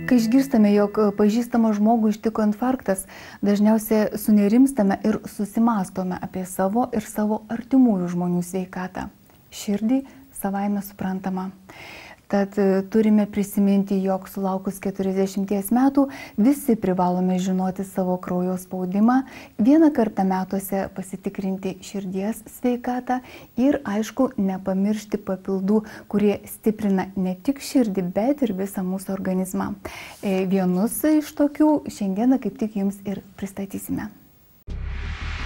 Kai išgirstame, jog pažįstamo žmogų ištiko infarktas, dažniausiai sunerimstame ir susimastome apie savo ir savo artimųjų žmonių sveikatą. Širdį savaime suprantama. Tad turime prisiminti, jog sulaukus 40 metų visi privalome žinoti savo kraujo spaudimą, vieną kartą metuose pasitikrinti širdies sveikatą ir, aišku, nepamiršti papildų, kurie stiprina ne tik širdį, bet ir visą mūsų organizmą. Vienus iš tokių šiandieną kaip tik jums ir pristatysime.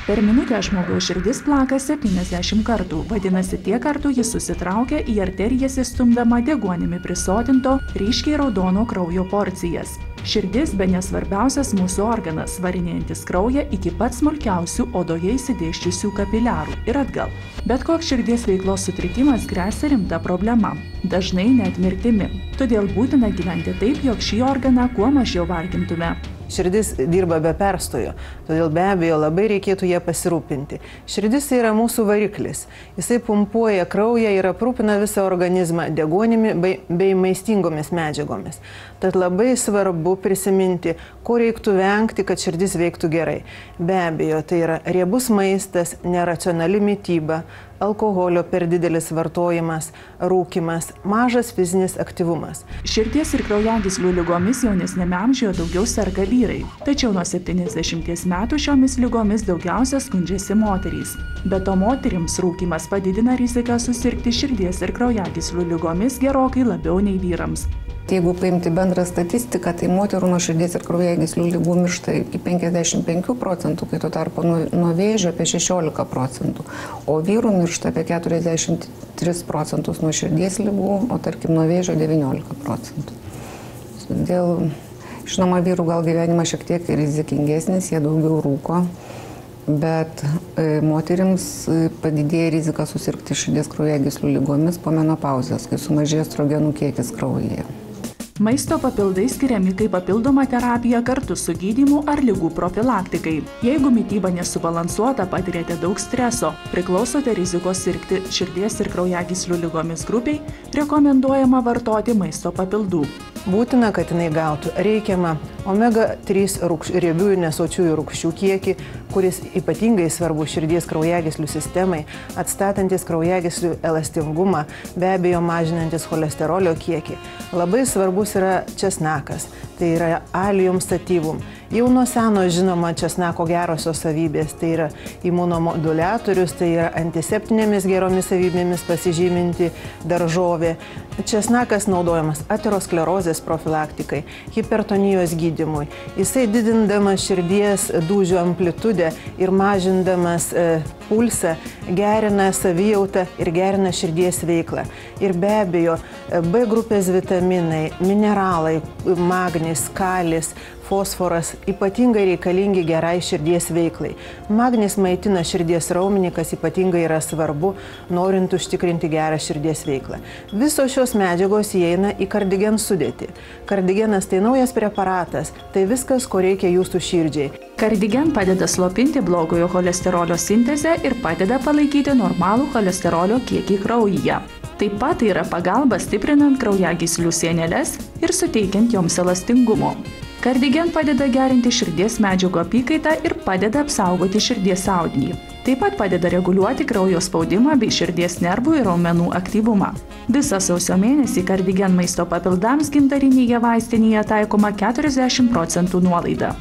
Per minutę žmogaus širdis plaka 70 kartų, vadinasi, tiek kartų jis susitraukia į arterijas įstumdama deguonimi prisotinto, ryškiai raudono kraujo porcijas. Širdis bene svarbiausias mūsų organas, varinėjantis kraują iki pat smulkiausių odoje įsidėsčiusių kapiliarų ir atgal. Bet koks širdies veiklos sutrikimas gresia rimta problema, dažnai net mirtimi. Todėl būtina gyventi taip, jog šį organą kuo mažiau vargintume. Širdis dirba be perstojo, todėl be abejo labai reikėtų ją pasirūpinti. Širdis yra mūsų variklis. Jisai pumpuoja kraują ir aprūpina visą organizmą deguonimi bei maistingomis medžiagomis. Tad labai svarbu prisiminti, ko reiktų vengti, kad širdis veiktų gerai. Be abejo, tai yra riebus maistas, neracionali mityba, alkoholio per didelis vartojimas, rūkymas, mažas fizinis aktyvumas. Širdies ir kraujagyslių ligomis jaunesnėme amžiuje daugiau serga vyrai. Tačiau nuo 70 metų šiomis ligomis daugiausia skundžiasi moterys. Be to moterims rūkymas padidina riziką susirgti širdies ir kraujagyslių ligomis gerokai labiau nei vyrams. Jeigu paimti bendrą statistiką, tai moterų nuo širdies ir kraujagyslių ligų miršta iki 55%, kai tuo tarpu nuo vėžio apie 16%, o vyrų miršta apie 43% nuo širdies ligų, o tarkim nuo vėžio 19%. Žinoma, vyrų gal gyvenimas šiek tiek rizikingesnis, jie daugiau rūko, bet moterims padidėja rizika susirgti širdies kraujagyslių ligomis po menopauzės, kai sumažėja estrogenų kiekis kraujyje. Maisto papildai skiriami kaip papildoma terapija kartu su gydymu ar ligų profilaktikai. Jeigu mityba nesubalansuota, patiriate daug streso, priklausote rizikos sirgti širdies ir kraujagyslių ligomis grupiai, rekomenduojama vartoti maisto papildų. Būtina, kad jinai gautų reikiamą omega-3 riebiųjų nesočiųjų rūgščių kiekį, kuris ypatingai svarbu širdies kraujagyslių sistemai, atstatantis kraujagyslių elastingumą, be abejo mažinantis cholesterolio kiekį. Labai svarbus yra česnakas, tai yra Allium sativum. Jau nuo seno žinoma česnako gerosios savybės, tai yra imunomoduliatorius, tai yra antiseptinėmis geromis savybėmis pasižyminti daržovė. Česnakas naudojamas aterosklerozės profilaktikai, hipertonijos gydymui. Jisai didindamas širdies dūžių amplitudę ir mažindamas pulsą, gerina savijautą ir gerina širdies veiklą. Ir be abejo, B grupės vitaminai, mineralai, magnis, kalis, fosforas ypatingai reikalingi gerai širdies veiklai. Magnis maitina širdies raumenį, kas ypatingai yra svarbu, norint užtikrinti gerą širdies veiklą. Visos šios medžiagos įeina į kardigen sudėtį. Kardigenas tai naujas preparatas, tai viskas, ko reikia jūsų širdžiai. Kardigen padeda slopinti blogojo cholesterolio sintezę ir padeda palaikyti normalų cholesterolio kiekį kraujyje. Taip pat yra pagalba stiprinant kraujagyslių sieneles ir suteikiant joms elastingumo. Kardigen padeda gerinti širdies medžiagų apykaitą ir padeda apsaugoti širdies audinį. Taip pat padeda reguliuoti kraujo spaudimą bei širdies nervų ir raumenų aktyvumą. Visą sausio mėnesį Kardigen maisto papildams gintarinėje vaistinėje taikoma 40% nuolaida.